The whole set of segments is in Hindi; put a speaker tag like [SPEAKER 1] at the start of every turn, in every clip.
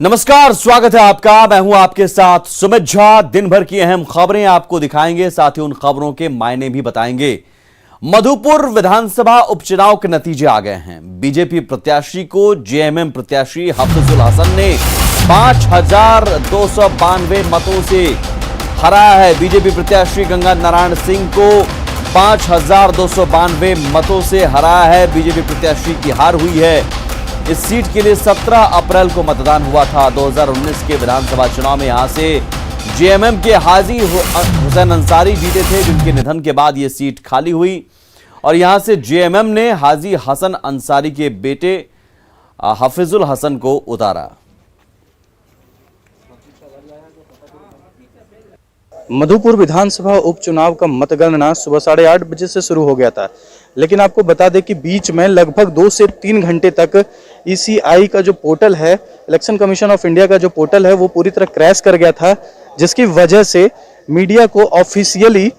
[SPEAKER 1] नमस्कार, स्वागत है आपका। मैं हूं आपके साथ सुमित झा। दिन भर की अहम खबरें आपको दिखाएंगे, साथ ही उन खबरों के मायने भी बताएंगे। मधुपुर विधानसभा उपचुनाव के नतीजे आ गए हैं। बीजेपी प्रत्याशी को जेएमएम प्रत्याशी हफीजुल हसन ने 5292 मतों से हराया है। बीजेपी प्रत्याशी गंगा नारायण सिंह को 5292 मतों से हराया है। बीजेपी प्रत्याशी की हार हुई है। इस सीट के लिए 17 अप्रैल को मतदान हुआ था। 2019 के विधानसभा चुनाव में यहां से जेएमएम के हाजी हुसैन अंसारी जीते थे, जिनके निधन के बाद यह सीट खाली हुई और यहां से जेएमएम ने हाजी हसन अंसारी के बेटे हफीजुल हसन को उतारा।
[SPEAKER 2] मधुपुर विधानसभा उपचुनाव का मतगणना सुबह 8:30 बजे से शुरू हो गया था, लेकिन आपको बता दें कि बीच में लगभग 2 से 3 घंटे तक ईसीआई का जो पोर्टल है, इलेक्शन कमीशन ऑफ इंडिया का जो पोर्टल है, वो पूरी तरह क्रैश कर गया था, जिसकी वजह से मीडिया को ऑफिशियली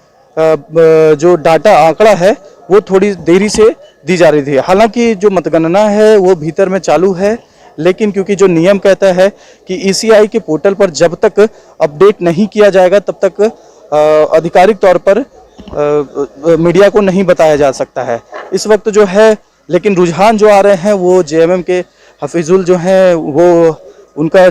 [SPEAKER 2] जो डाटा आंकड़ा है वो थोड़ी देरी से दी जा रही थी। हालांकि जो मतगणना है वो भीतर में चालू है, लेकिन क्योंकि जो नियम कहता है कि ईसीआई के पोर्टल पर जब तक अपडेट नहीं किया जाएगा तब तक आधिकारिक तौर पर मीडिया को नहीं बताया जा सकता है इस वक्त जो है। लेकिन रुझान जो आ रहे हैं वो जेएमएम के हफीजुल जो हैं वो उनका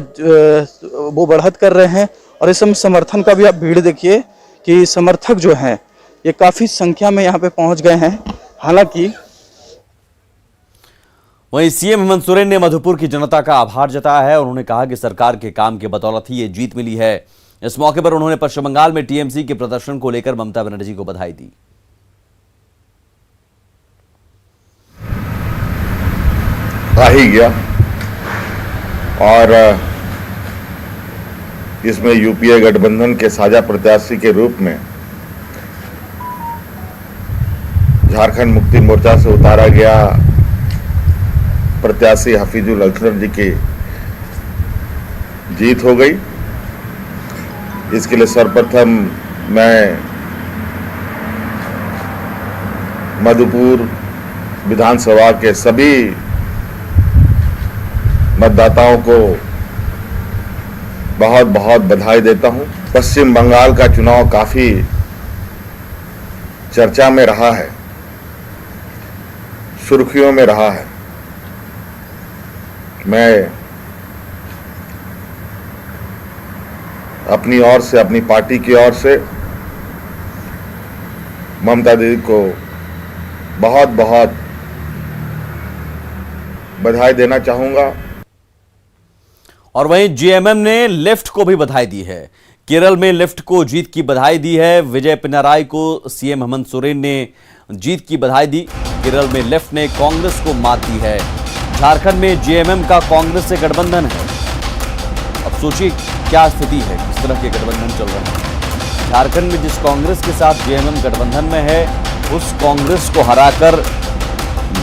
[SPEAKER 2] वो बढ़त कर रहे हैं और इस समय समर्थन का भी आप भीड़ देखिए कि समर्थक जो हैं ये काफ़ी संख्या में यहाँ पे पहुँच गए हैं। हालांकि
[SPEAKER 1] वहीं सीएम हेमंत सोरेन ने मधुपुर की जनता का आभार जताया है। उन्होंने कहा कि सरकार के काम के बदौलत ही ये जीत मिली है। इस मौके पर उन्होंने पश्चिम बंगाल में टीएमसी के प्रदर्शन को लेकर ममता बनर्जी को बधाई दी।
[SPEAKER 3] आ ही गया और इसमें यूपीए गठबंधन के साझा प्रत्याशी के रूप में झारखंड मुक्ति मोर्चा से उतारा गया प्रत्याशी हफीजुल हसन जी की जीत हो गई। इसके लिए सर्वप्रथम मैं मधुपुर विधानसभा के सभी मतदाताओं को बहुत बहुत बधाई देता हूं। पश्चिम बंगाल का चुनाव काफी चर्चा में रहा है, सुर्खियों में रहा है। मैं अपनी ओर से, अपनी पार्टी की ओर से ममता दीदी को बहुत बहुत बधाई देना चाहूंगा।
[SPEAKER 1] और वहीं जेएमएम ने लेफ्ट को भी बधाई दी है। केरल में लेफ्ट को जीत की बधाई दी है। विजय पिनाराई को सीएम हेमंत सोरेन ने जीत की बधाई दी। केरल में लेफ्ट ने कांग्रेस को मात दी है। झारखंड में जेएमएम का कांग्रेस से गठबंधन है। अब सोचिए क्या स्थिति है, किस तरह के गठबंधन चल रहे हैं। झारखंड में जिस कांग्रेस के साथ जेएमएम गठबंधन में है, उस कांग्रेस को हराकर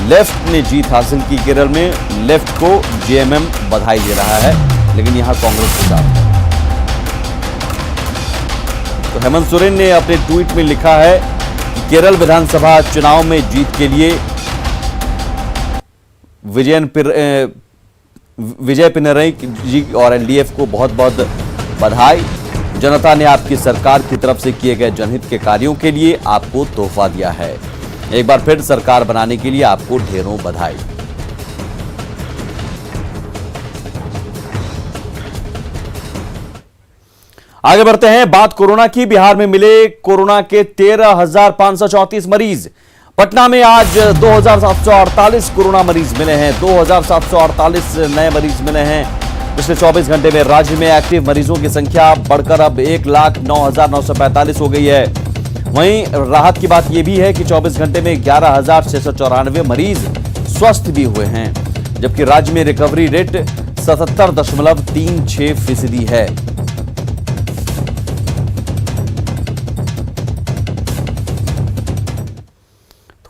[SPEAKER 1] लेफ्ट ने जीत हासिल की। केरल में लेफ्ट को जेएमएम बधाई दे रहा है, लेकिन यहां कांग्रेस के साथ है। तो हेमंत सोरेन ने अपने ट्वीट में लिखा है कि केरल विधानसभा चुनाव में जीत के लिए विजय पिनरई जी और एलडीएफ को बहुत बहुत बधाई। जनता ने आपकी सरकार की तरफ से किए गए जनहित के कार्यों के लिए आपको तोहफा दिया है। एक बार फिर सरकार बनाने के लिए आपको ढेरों बधाई। आगे बढ़ते हैं, बात कोरोना की। बिहार में मिले कोरोना के 13,534 मरीज। पटना में आज 2,748 कोरोना मरीज मिले हैं। 2,748 नए मरीज मिले हैं पिछले 24 घंटे में। राज्य में एक्टिव मरीजों की संख्या बढ़कर अब 1,09,945 हो गई है। वहीं राहत की बात यह भी है कि 24 घंटे में 11,694 मरीज स्वस्थ भी हुए हैं, जबकि राज्य में रिकवरी रेट 77.36% है।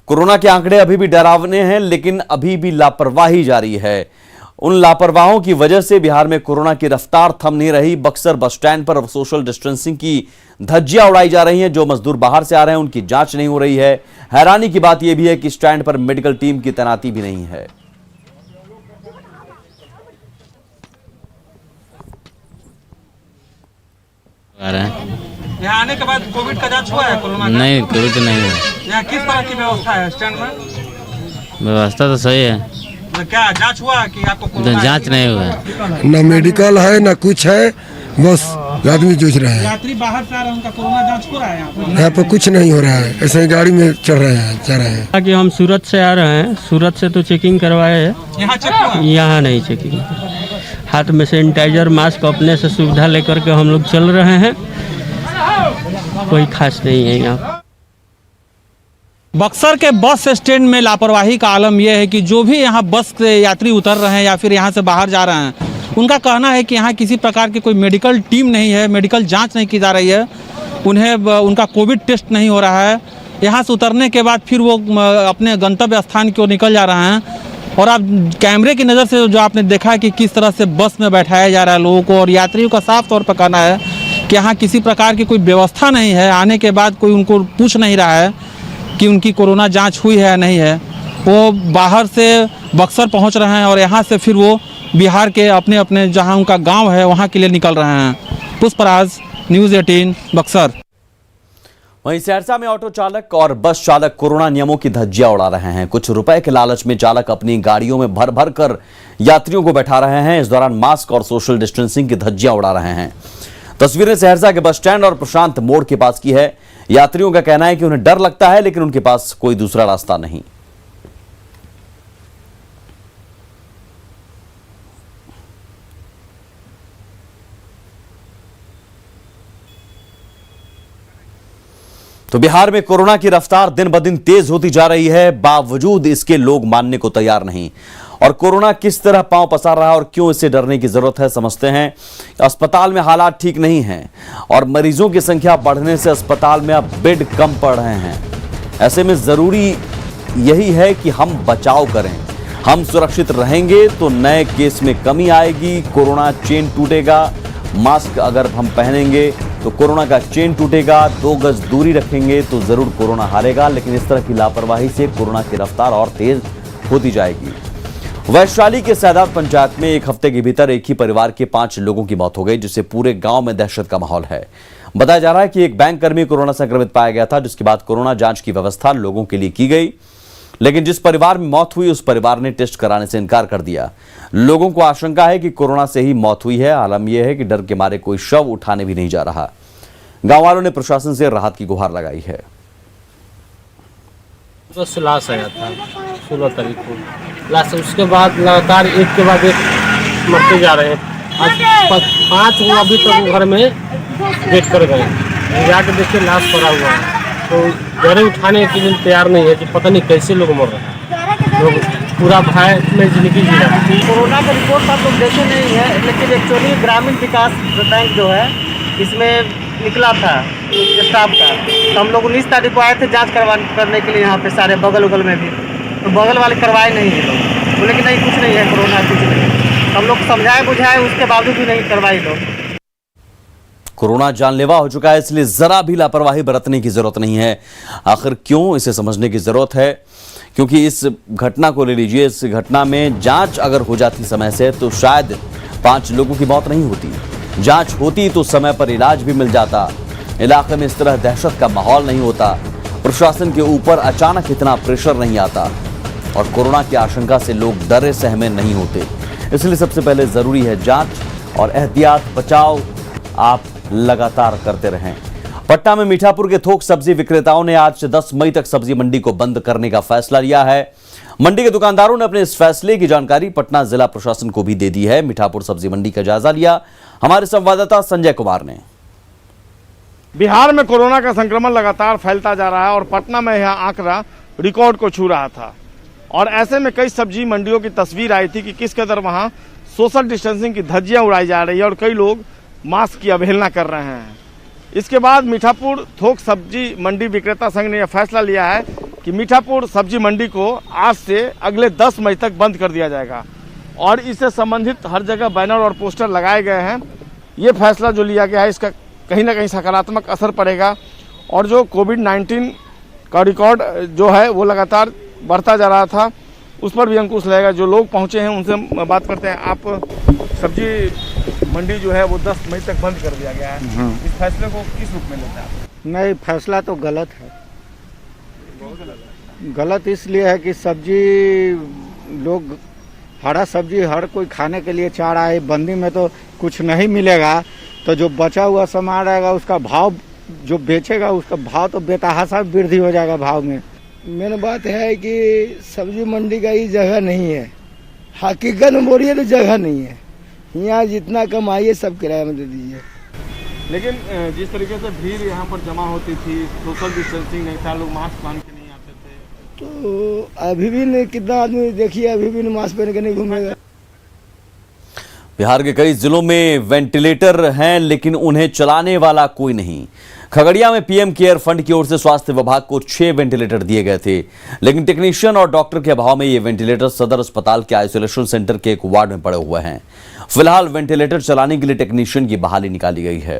[SPEAKER 1] कोरोना के आंकड़े अभी भी डरावने हैं, लेकिन अभी भी लापरवाही जारी है। उन लापरवाहों की वजह से बिहार में कोरोना की रफ्तार थम नहीं रही। बक्सर बस स्टैंड पर सोशल डिस्टेंसिंग की धज्जियां उड़ाई जा रही हैं। जो मजदूर बाहर से आ रहे हैं उनकी जांच नहीं हो रही है। हैरानी की बात यह भी है कि स्टैंड पर मेडिकल टीम की तैनाती भी नहीं है।
[SPEAKER 4] आ रहे हैं।
[SPEAKER 5] यहाँ आने के बाद कोविड का जांच हुआ है? कोरोना का?
[SPEAKER 4] नहीं, कोविड तो नहीं हुआ।
[SPEAKER 5] यहाँ किस तरह की व्यवस्था है स्टैंड में?
[SPEAKER 4] व्यवस्था तो सही है,
[SPEAKER 5] तो क्या जांच हुआ है कि आपको कोरोना है?
[SPEAKER 4] जांच नहीं हुआ है।
[SPEAKER 6] ना मेडिकल है ना कुछ है, बस आदमी जूझ रहे हैं।
[SPEAKER 5] यात्री बाहर से आ रहे हैं, उनका कोरोना जांच हो रहा है यहाँ पर?
[SPEAKER 6] यहाँ पर कुछ नहीं हो रहा है, ऐसे ही गाड़ी में चढ़ रहे हैं, जा रहे हैं।
[SPEAKER 7] कि हम सूरत से आ रहे हैं, सूरत से तो चेकिंग करवाए हैं,
[SPEAKER 5] यहाँ चेक हुआ है?
[SPEAKER 7] यहाँ नहीं चेकिंग। हाथ में सैनिटाइजर मास्क अपने से सुविधा लेकर के हम लोग चल रहे हैं, कोई खास नहीं है यहाँ।
[SPEAKER 5] बक्सर के बस स्टैंड में लापरवाही का आलम यह है कि जो भी यहाँ बस से यात्री उतर रहे हैं या फिर यहाँ से बाहर जा रहे हैं, उनका कहना है कि यहाँ किसी प्रकार की कोई मेडिकल टीम नहीं है, मेडिकल जांच नहीं की जा रही है, उनका कोविड टेस्ट नहीं हो रहा है। यहाँ से उतरने के बाद फिर वो अपने गंतव्य स्थान की ओर निकल जा रहे हैं। और आप कैमरे की नज़र से जो आपने देखा है कि किस तरह से बस में बैठाया जा रहा है लोगों को, और यात्रियों का साफ तौर पर कहना है कि यहाँ किसी प्रकार की कोई व्यवस्था नहीं है। आने के बाद कोई उनको पूछ नहीं रहा है कि उनकी कोरोना जांच हुई है या नहीं है। वो बाहर से बक्सर पहुंच रहे हैं और यहाँ से फिर वो बिहार के अपने अपने जहां उनका गांव है वहां के लिए निकल रहे हैं। पुष्पराज, न्यूज़ 18 बक्सर।
[SPEAKER 1] वहीं सहरसा में ऑटो चालक और बस चालक कोरोना नियमों की धज्जियां उड़ा रहे हैं। कुछ रुपए के लालच में चालक अपनी गाड़ियों में भर भर कर यात्रियों को बैठा रहे हैं। इस दौरान मास्क और सोशल डिस्टेंसिंग की धज्जियां उड़ा रहे हैं। तस्वीरें सहरसा के बस स्टैंड और प्रशांत मोड़ के पास की है। यात्रियों का कहना है कि उन्हें डर लगता है, लेकिन उनके पास कोई दूसरा रास्ता नहीं। तो बिहार में कोरोना की रफ्तार दिन ब दिन तेज होती जा रही है, बावजूद इसके लोग मानने को तैयार नहीं। और कोरोना किस तरह पांव पसार रहा है और क्यों इससे डरने की जरूरत है, समझते हैं। अस्पताल में हालात ठीक नहीं हैं और मरीजों की संख्या बढ़ने से अस्पताल में अब बेड कम पड़ रहे हैं। ऐसे में जरूरी यही है कि हम बचाव करें। हम सुरक्षित रहेंगे तो नए केस में कमी आएगी, कोरोना चेन टूटेगा। मास्क अगर हम पहनेंगे तो कोरोना का चेन टूटेगा, 2 गज दूरी रखेंगे तो जरूर कोरोना हारेगा। लेकिन इस तरह की लापरवाही से कोरोना की रफ्तार और तेज होती जाएगी। वैशाली के सैदात पंचायत में एक हफ्ते के भीतर एक ही परिवार के 5 लोगों की मौत हो गई, जिससे पूरे गांव में दहशत का माहौल है। बताया जा रहा है कि एक बैंक कर्मी कोरोना संक्रमित पाया गया था, जिसके बाद कोरोना जांच की व्यवस्था लोगों के लिए की गई। लेकिन जिस परिवार में मौत हुई उस परिवार ने टेस्ट कराने से इनकार कर दिया। लोगों को आशंका है कि कोरोना से ही मौत हुई है। आलम यह है कि डर के मारे कोई शव उठाने भी नहीं जा रहा। गांव वालों ने प्रशासन से राहत की गुहार लगाई है।
[SPEAKER 7] बस लाश आया था 16 तारीख को, लाश। उसके बाद लगातार एक के बाद एक मरते जा रहे हैं। आज 5 हुआ, अभी तक घर में वेट कर गए, जाके देखिए लाश पड़ा हुआ है। तो घरे उठाने के लिए तैयार नहीं है कि पता नहीं कैसे लोग मर रहे हैं। लोग पूरा भय में जिंदगी जी रहा है।
[SPEAKER 8] कोरोना का रिपोर्ट आप लोग देखे नहीं है, लेकिन एक्चुअली ग्रामीण विकास बैंक जो है इसमें निकला था स्टाफ का। तो हम लोग 19 तारीख को आए थे जांच करने के लिए यहाँ पे सारे बगल उगल में भी। तो बगल वाले करवाए नहीं है लोग, बोले कि नहीं कुछ नहीं है कोरोना, कुछ नहीं है। हम लोग समझाए बुझाए, उसके बावजूद भी नहीं करवाई लोग।
[SPEAKER 1] कोरोना जानलेवा हो चुका है, इसलिए जरा भी लापरवाही बरतने की जरूरत नहीं है। आखिर क्यों, इसे समझने की जरूरत है। क्योंकि इस घटना को ले लीजिए, इस घटना में जांच अगर हो जाती समय से तो शायद 5 लोगों की मौत नहीं होती। जांच होती तो समय पर इलाज भी मिल जाता, इलाके में इस तरह दहशत का माहौल नहीं होता, प्रशासन के ऊपर अचानक इतना प्रेशर नहीं आता और कोरोना की आशंका से लोग डरे सहमे नहीं होते। इसलिए सबसे पहले जरूरी है जांच और एहतियात, बचाव आप लगातार करते रहें। पटना में मीठापुर के थोक सब्जी विक्रेताओं ने आज से 10 मई तक सब्जी मंडी को बंद करने का फैसला लिया है। मंडी के दुकानदारों ने अपने इस फैसले की जानकारी पटना जिला प्रशासन को भी दे दी है। मीठापुर सब्जी मंडी का जायजा लिया हमारे संवाददाता संजय कुमार ने।
[SPEAKER 9] बिहार में कोरोना का संक्रमण लगातार फैलता जा रहा है और पटना में यह आंकड़ा रिकॉर्ड को छू रहा था। और ऐसे में कई सब्जी मंडियों की तस्वीर आई थी कि किस कदर वहां सोशल डिस्टेंसिंग की धज्जियां उड़ाई जा रही है और कई लोग मास्क की अवहेलना कर रहे हैं। इसके बाद मीठापुर थोक सब्जी मंडी विक्रेता संघ ने यह फैसला लिया है कि मीठापुर सब्जी मंडी को आज से अगले 10 मई तक बंद कर दिया जाएगा और इससे संबंधित हर जगह बैनर और पोस्टर लगाए गए हैं। ये फैसला जो लिया गया है इसका कहीं ना कहीं सकारात्मक असर पड़ेगा और जो कोविड-19 का रिकॉर्ड जो है वो लगातार बढ़ता जा रहा था उस पर भी अंकुश लगेगा। जो लोग पहुंचे हैं उनसे बात करते हैं। आप सब्जी मंडी जो है वो 10 मई तक बंद कर दिया गया है। इस फैसले को किस रूप में लेते हैं आप?
[SPEAKER 10] नहीं, फैसला तो गलत है। गलत इसलिए है कि सब्जी लोग हरा सब्जी हर कोई खाने के लिए चाह रहा है। बंदी में तो कुछ नहीं मिलेगा, तो जो बचा हुआ सामान रहेगा उसका भाव जो बेचेगा उसका भाव तो बेतहाशा वृद्धि हो जाएगा भाव में। मेन बात है कि सब्जी मंडी का ये जगह नहीं है। हकीकत में बोलिए तो जगह नहीं है। यहाँ जितना कमाइए सब किराए में दे दीजिए।
[SPEAKER 9] लेकिन जिस तरीके से भीड़ यहाँ पर जमा होती थी, सोशल डिस्टेंसिंग नहीं था, लोग मास्क पहन के नहीं आते थे,
[SPEAKER 10] तो अभी भी नहीं, कितना आदमी देखिए अभी भी मास्क पहन के नहीं घूमेगा।
[SPEAKER 1] बिहार के कई जिलों में वेंटिलेटर हैं, लेकिन उन्हें चलाने वाला कोई नहीं। खगड़िया में पीएम केयर फंड की ओर से स्वास्थ्य विभाग को 6 वेंटिलेटर दिए गए थे, लेकिन टेक्नीशियन और डॉक्टर के अभाव में ये वेंटिलेटर सदर अस्पताल के आइसोलेशन सेंटर के एक वार्ड में पड़े हुए हैं। फिलहाल वेंटिलेटर चलाने के लिए टेक्नीशियन की बहाली निकाली गई है।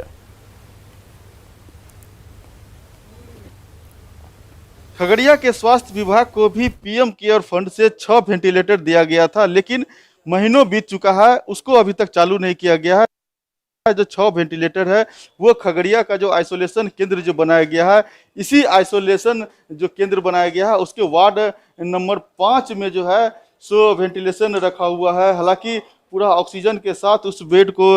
[SPEAKER 11] खगड़िया के स्वास्थ्य विभाग को भी पीएम केयर फंड से 6 वेंटिलेटर दिया गया था, लेकिन महीनों बीत चुका है, उसको अभी तक चालू नहीं किया गया है। जो 6 वेंटिलेटर है वो खगड़िया का जो आइसोलेशन केंद्र जो बनाया गया है, इसी आइसोलेशन जो केंद्र बनाया गया है उसके वार्ड नंबर 5 में जो है सो वेंटिलेशन रखा हुआ है। हालांकि पूरा ऑक्सीजन के साथ उस बेड को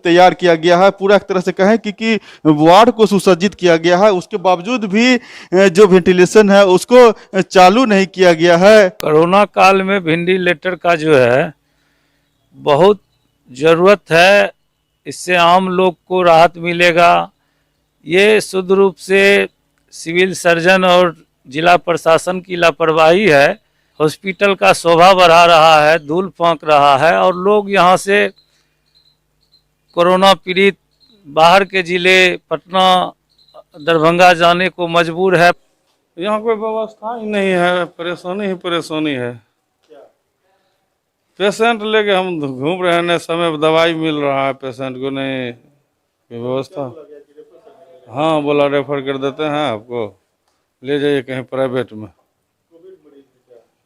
[SPEAKER 11] तैयार किया गया है, पूरा एक तरह से कहें कि वार्ड को सुसज्जित किया गया है, उसके बावजूद भी जो वेंटिलेशन है उसको चालू नहीं किया गया है।
[SPEAKER 12] कोरोना काल में वेंटिलेटर का जो है बहुत ज़रूरत है, इससे आम लोग को राहत मिलेगा। ये शुद्ध रूप से सिविल सर्जन और जिला प्रशासन की लापरवाही है। हॉस्पिटल का शोभा बढ़ा रहा है, धूल फेंक रहा है और लोग यहाँ से कोरोना पीड़ित बाहर के जिले पटना दरभंगा जाने को मजबूर है।
[SPEAKER 13] यहाँ कोई व्यवस्था ही नहीं है, परेशानी ही परेशानी है। पेशेंट लेके हम घूम रहे हैं, समय दवाई मिल रहा है पेशेंट को, नहीं कोई व्यवस्था। हाँ, बोला रेफर कर देते हैं, आपको ले जाइए कहीं प्राइवेट में।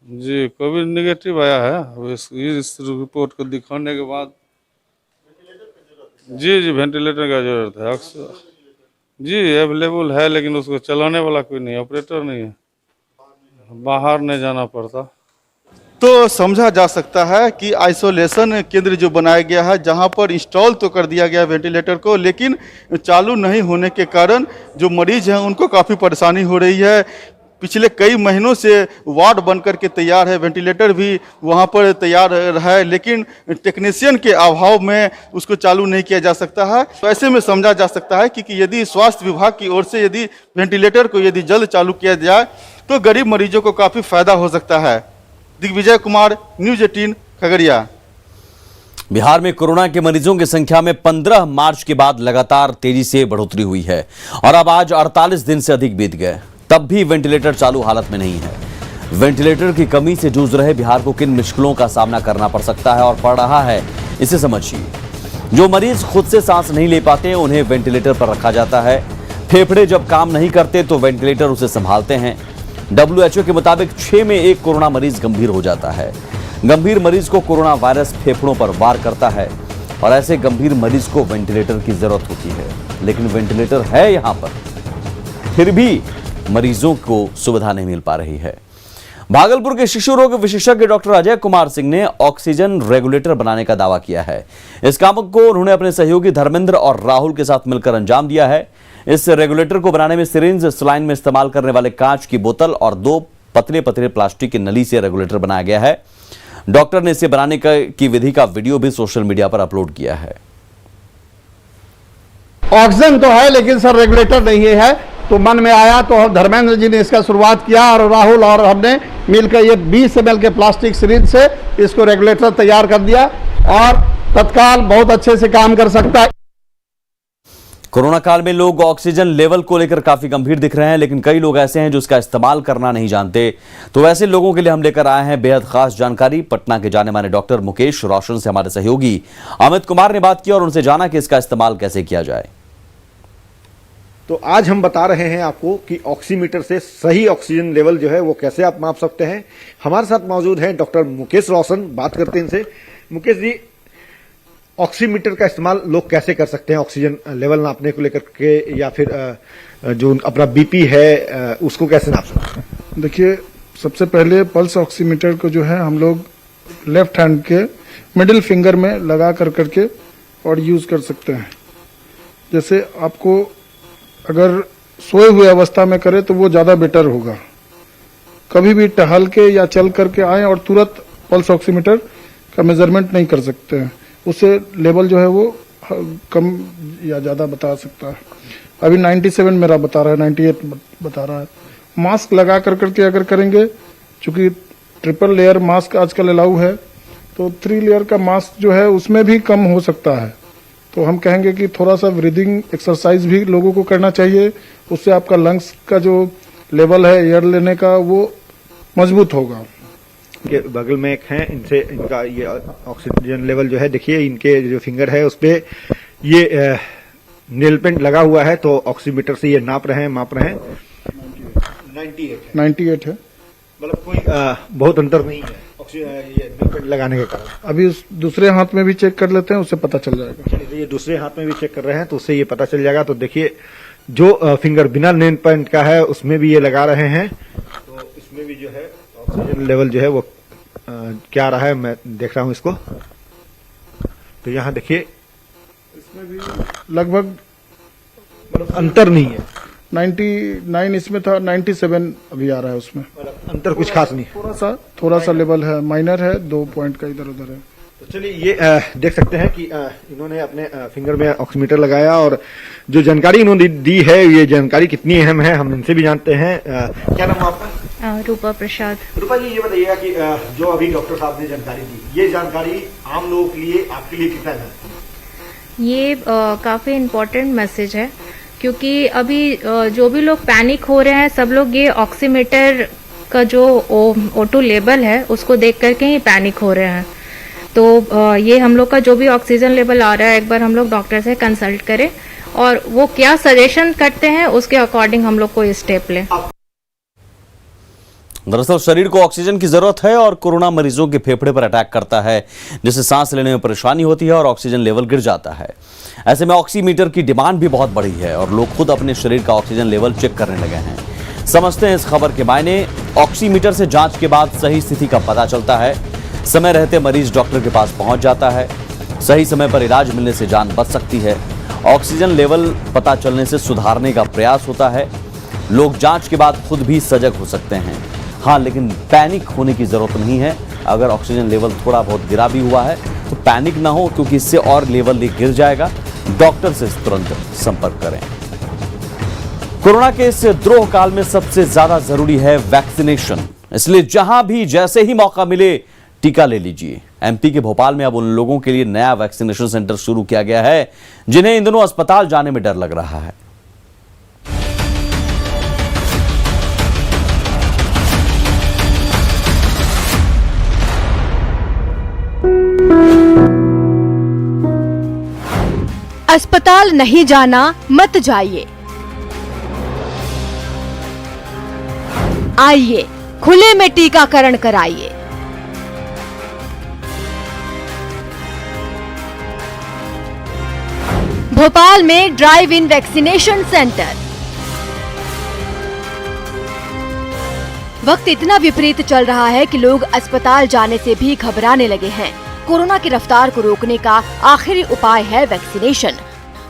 [SPEAKER 13] जी, कोविड नेगेटिव आया है। अब इस रिपोर्ट को दिखाने के बाद जी वेंटिलेटर का जरूरत है। अक्सर जी अवेलेबल है, लेकिन उसको चलाने वाला कोई नहीं, ऑपरेटर नहीं है, बाहर नहीं जाना पड़ता।
[SPEAKER 11] तो समझा जा सकता है कि आइसोलेशन केंद्र जो बनाया गया है, जहां पर इंस्टॉल तो कर दिया गया वेंटिलेटर को, लेकिन चालू नहीं होने के कारण जो मरीज हैं उनको काफ़ी परेशानी हो रही है। पिछले कई महीनों से वार्ड बन करके तैयार है, वेंटिलेटर भी वहां पर तैयार है, लेकिन टेक्नीशियन के अभाव में उसको चालू नहीं किया जा सकता है। तो ऐसे में समझा जा सकता है कि यदि स्वास्थ्य विभाग की ओर से यदि वेंटिलेटर को यदि जल्द चालू किया जाए तो गरीब मरीजों को काफ़ी फायदा हो सकता है। दिग्विजय कुमार, न्यूज़ 18 खगड़िया।
[SPEAKER 1] बिहार में कोरोना के मरीजों की संख्या में 15 मार्च के बाद लगातार तेजी से बढ़ोतरी हुई है और अब आज 48 दिन से अधिक बीत गए, तब भी वेंटिलेटर चालू हालत में नहीं है। वेंटिलेटर की कमी से जूझ रहे बिहार को किन मुश्किलों का सामना करना पड़ सकता है और पड़ रहा है, इसे समझिए। जो मरीज खुद से सांस नहीं ले पाते उन्हें वेंटिलेटर पर रखा जाता है। फेफड़े जब काम नहीं करते तो वेंटिलेटर उसे संभालते हैं। WHO के मुताबिक 6 में 1 कोरोना मरीज गंभीर हो जाता है। गंभीर मरीज को कोरोना वायरस फेफड़ों पर वार करता है और ऐसे गंभीर मरीज को वेंटिलेटर की जरूरत होती है, लेकिन वेंटिलेटर है यहां पर, फिर भी मरीजों को सुविधा नहीं मिल पा रही है। भागलपुर के शिशु रोग विशेषज्ञ डॉक्टर अजय कुमार सिंह ने ऑक्सीजन रेगुलेटर बनाने का दावा किया है। इस काम को उन्होंने अपने सहयोगी धर्मेंद्र और राहुल के साथ मिलकर अंजाम दिया है। इस रेगुलेटर को बनाने में सिरिंज, सलाइन में इस्तेमाल करने वाले कांच की बोतल और 2 पतले पतले प्लास्टिक की नली से रेगुलेटर बनाया गया है। डॉक्टर ने इसे बनाने की विधि का वीडियो भी सोशल मीडिया पर अपलोड किया है।
[SPEAKER 14] ऑक्सीजन तो है लेकिन सर रेगुलेटर नहीं है, तो मन में आया तो धर्मेंद्र जी ने इसका शुरुआत किया और राहुल और हमने मिलकर ये 20 ml के प्लास्टिक सिरिंज से इसको रेगुलेटर तैयार कर दिया और तत्काल बहुत अच्छे से काम कर सकता है।
[SPEAKER 1] कोरोना काल में लोग ऑक्सीजन लेवल को लेकर काफी गंभीर दिख रहे हैं, लेकिन कई लोग ऐसे हैं जो इसका इस्तेमाल करना नहीं जानते। तो वैसे लोगों के लिए हम लेकर आए हैं बेहद खास जानकारी। पटना के जाने माने डॉक्टर मुकेश रोशन से हमारे सहयोगी अमित कुमार ने बात की और उनसे जाना कि इसका इस्तेमाल कैसे किया जाए।
[SPEAKER 15] तो आज हम बता रहे हैं आपको कि ऑक्सीमीटर से सही ऑक्सीजन लेवल जो है वो कैसे आप माप सकते हैं। हमारे साथ मौजूद हैं डॉक्टर मुकेश रोशन, बात करते हैं इनसे। मुकेश जी, ऑक्सीमीटर का इस्तेमाल लोग कैसे कर सकते हैं ऑक्सीजन लेवल नापने को लेकर के, या फिर जो अपना बीपी है उसको कैसे नाप सकते हैं?
[SPEAKER 16] देखिए, सबसे पहले पल्स ऑक्सीमीटर को जो है हम लोग लेफ्ट हैंड के मिडिल फिंगर में लगा करके और यूज कर सकते हैं। जैसे आपको अगर सोए हुए अवस्था में करें तो वो ज्यादा बेटर होगा। कभी भी टहल के या चल करके आए और तुरंत पल्स ऑक्सीमीटर का मेजरमेंट नहीं कर सकते हैं, उससे लेवल जो है वो कम या ज्यादा बता सकता है। अभी 97 मेरा बता रहा है, 98 बता रहा है। मास्क लगा करके अगर करेंगे, चूंकि ट्रिपल लेयर मास्क आजकल अलाउ है, तो 3 लेयर का मास्क जो है उसमें भी कम हो सकता है। तो हम कहेंगे कि थोड़ा सा ब्रीदिंग एक्सरसाइज भी लोगों को करना चाहिए, उससे आपका लंग्स का जो लेवल है एयर लेने का वो मजबूत होगा।
[SPEAKER 15] के बगल में एक है, इनसे इनका ये ऑक्सीजन लेवल जो है, देखिए इनके जो फिंगर है उस पे ये नेल पेंट लगा हुआ है, तो ऑक्सीमीटर से ये नाप रहे हैं, माप रहे हैं।
[SPEAKER 16] 98 है,
[SPEAKER 15] मतलब कोई बहुत अंतर नहीं है ये नेल पेंट लगाने के कारण।
[SPEAKER 16] अभी उस दूसरे हाथ में भी चेक कर लेते हैं, उससे पता चल जाएगा।
[SPEAKER 15] चलिए, ये दूसरे हाथ में भी चेक कर रहे हैं तो उससे ये पता चल जाएगा। तो देखिए, जो फिंगर बिना नेल पेंट का है उसमें भी ये लगा रहे हैं, तो इसमें भी जो है ऑक्सीजन लेवल जो है वो क्या आ रहा है, मैं देख रहा हूं इसको। तो यहाँ देखिए,
[SPEAKER 16] इसमें भी लगभग
[SPEAKER 15] मतलब अंतर नहीं है।
[SPEAKER 16] 99 इसमें था, 97 अभी आ रहा है उसमें।
[SPEAKER 15] अंतर कुछ खास नहीं,
[SPEAKER 16] थोड़ा सा लेवल है, माइनर है, 2 पॉइंट का इधर उधर है।
[SPEAKER 15] तो चलिए, ये देख सकते हैं कि इन्होंने अपने फिंगर में ऑक्सीमीटर लगाया, और जो जानकारी इन्होंने दी है ये जानकारी कितनी अहम है हम इनसे भी जानते हैं। क्या नाम है आपका?
[SPEAKER 17] रूपा प्रसाद।
[SPEAKER 15] रूपा जी, ये बताइएगा कि जो अभी डॉक्टर साहब ने जानकारी दी, ये जानकारी आम लोगों के लिए, आपके लिए कितना है?
[SPEAKER 17] ये काफी इम्पोर्टेंट मैसेज है, क्योंकि अभी जो भी लोग पैनिक हो रहे हैं, सब लोग ये ऑक्सीमीटर का जो O2 लेवल है उसको देख करके ही पैनिक हो रहे हैं। तो ये हम लोग का जो भी ऑक्सीजन लेवल आ रहा है, एक बार हम लोग डॉक्टर से कंसल्ट करें और वो क्या सजेशन करते हैं उसके अकॉर्डिंग हम लोग कोई स्टेप लें।
[SPEAKER 1] दरअसल शरीर को ऑक्सीजन की जरूरत है और कोरोना मरीजों के फेफड़े पर अटैक करता है, जिससे सांस लेने में परेशानी होती है और ऑक्सीजन लेवल गिर जाता है। ऐसे में ऑक्सीमीटर की डिमांड भी बहुत बढ़ी है और लोग खुद अपने शरीर का ऑक्सीजन लेवल चेक करने लगे हैं। समझते हैं इस खबर के मायने। ऑक्सीमीटर से जांच के बाद सही स्थिति का पता चलता है, समय रहते मरीज डॉक्टर के पास पहुंच जाता है, सही समय पर इलाज मिलने से जान बच सकती है। ऑक्सीजन लेवल पता चलने से सुधारने का प्रयास होता है। लोग जांच के बाद खुद भी सजग हो सकते हैं। हाँ, लेकिन पैनिक होने की जरूरत नहीं है। अगर ऑक्सीजन लेवल थोड़ा बहुत गिरा भी हुआ है तो पैनिक ना हो, क्योंकि इससे और लेवल गिर जाएगा। डॉक्टर से तुरंत संपर्क करें। कोरोना के इस द्रोह काल में सबसे ज्यादा जरूरी है वैक्सीनेशन, इसलिए जहां भी जैसे ही मौका मिले टीका ले लीजिए। एमपी के भोपाल में अब उन लोगों के लिए नया वैक्सीनेशन सेंटर शुरू किया गया है जिन्हें इन दिनों अस्पताल जाने में डर लग रहा है।
[SPEAKER 18] अस्पताल नहीं जाना मत जाइए, आइए खुले में टीकाकरण कराइए। भोपाल में ड्राइव इन वैक्सीनेशन सेंटर। वक्त इतना विपरीत चल रहा है कि लोग अस्पताल जाने से भी घबराने लगे हैं। कोरोना की रफ्तार को रोकने का आखिरी उपाय है वैक्सीनेशन,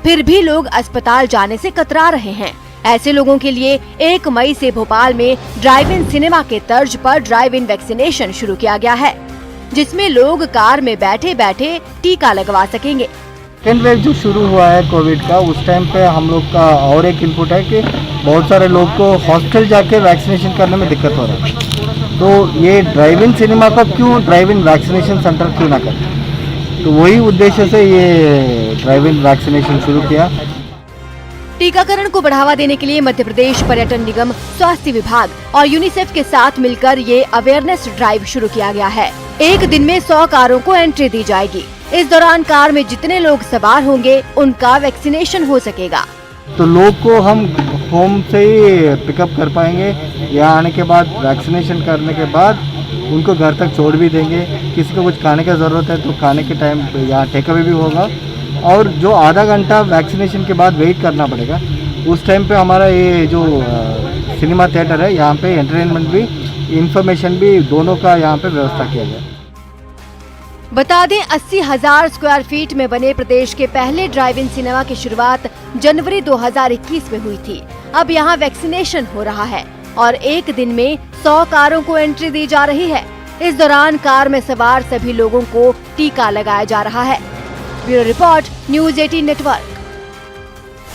[SPEAKER 18] फिर भी लोग अस्पताल जाने से कतरा रहे हैं। ऐसे लोगों के लिए 1 मई से भोपाल में ड्राइव इन सिनेमा के तर्ज पर ड्राइव इन वैक्सीनेशन शुरू किया गया है, जिसमें लोग कार में बैठे बैठे टीका लगवा सकेंगे।
[SPEAKER 10] सेकेंड वेव जो शुरू हुआ है कोविड का, उस टाइम पे हम लोग का और एक इनपुट है कि बहुत सारे लोग को हॉस्पिटल जाके वैक्सीनेशन करने में दिक्कत हो रहा है। तो ये ड्राइव इन सिनेमा का क्यों ड्राइव इन वैक्सीनेशन सेंटर क्यों ना करें, तो वही उद्देश्य से ये ड्राइव इन वैक्सीनेशन शुरू किया।
[SPEAKER 18] टीकाकरण को बढ़ावा देने के लिए मध्य प्रदेश पर्यटन निगम, स्वास्थ्य विभाग और यूनिसेफ के साथ मिलकर ये अवेयरनेस ड्राइव शुरू किया गया है। एक दिन में 100 कारों को एंट्री दी जाएगी। इस दौरान कार में जितने लोग सवार होंगे उनका वैक्सीनेशन हो सकेगा।
[SPEAKER 10] तो लोग को हम होम से ही पिकअप कर पाएंगे। यहाँ आने के बाद वैक्सीनेशन करने के बाद उनको घर तक छोड़ भी देंगे। किसी को कुछ खाने का ज़रूरत है तो खाने के टाइम यहाँ टेक अवे भी होगा। और जो आधा घंटा वैक्सीनेशन के बाद वेट करना पड़ेगा, उस टाइम पे हमारा ये जो सिनेमा थिएटर है यहाँ पे एंटरटेनमेंट भी, इंफॉर्मेशन भी, दोनों का यहाँ पे व्यवस्था किया गया।
[SPEAKER 18] बता दें 80,000 स्क्वायर फीट में बने प्रदेश के पहले ड्राइव इन सिनेमा की शुरुआत जनवरी 2021 में हुई थी। अब यहाँ वैक्सीनेशन हो रहा है और एक दिन में 100 कारों को एंट्री दी जा रही है। इस दौरान कार में सवार सभी लोगों को टीका लगाया जा रहा है। Bureau report, news 18 network.